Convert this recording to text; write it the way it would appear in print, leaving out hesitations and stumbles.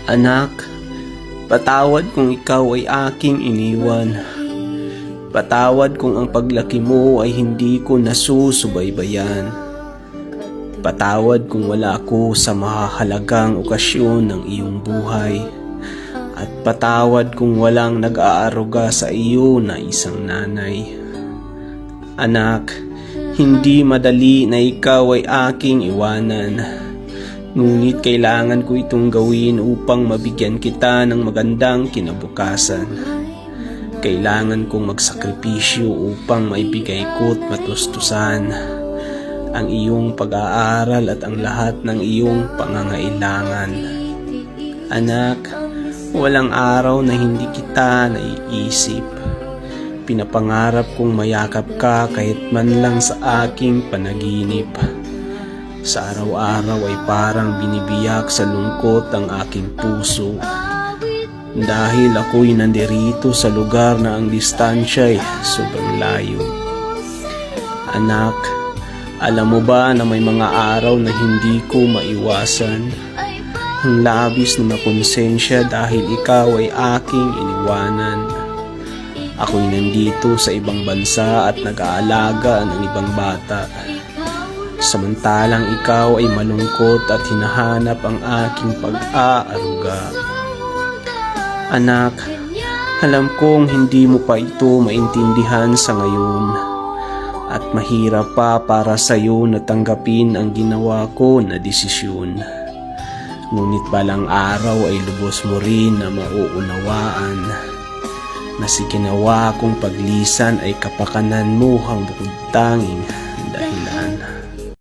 Anak, patawad kung ikaw ay aking iniwan. Patawad kung ang paglaki mo ay hindi ko nasusubaybayan. Patawad kung wala ako sa mahahalagang okasyon ng iyong buhay. At patawad kung walang nag-aaruga sa iyo na isang nanay. Anak, hindi madali na ikaw ay aking iwanan. Ngunit kailangan ko itong gawin upang mabigyan kita ng magandang kinabukasan. Kailangan kong magsakripisyo upang maibigay ko't matustusan ang iyong pag-aaral at ang lahat ng iyong pangangailangan. Anak, walang araw na hindi kita naiisip. Pinapangarap kong mayakap ka kahit man lang sa aking panaginip. Sa araw-araw ay parang binibiyak sa lungkot ang aking puso. Dahil ako'y nandirito sa lugar na ang distansya'y sobrang layo. Anak, alam mo ba na may mga araw na hindi ko maiwasan ang labis na makonsensya dahil ikaw ay aking iniwanan. Ako'y nandito sa ibang bansa at nag-aalaga ng ibang bata. Samantalang ikaw ay malungkot at hinahanap ang aking pag-aaruga. Anak, alam kong hindi mo pa ito maintindihan sa ngayon at mahirap pa para sa iyo na tanggapin ang ginawa ko na desisyon. Ngunit balang araw ay lubos mo rin na mauunawaan na si ginawa kong paglisan ay kapakanan mo ang bukod tanging dahilan.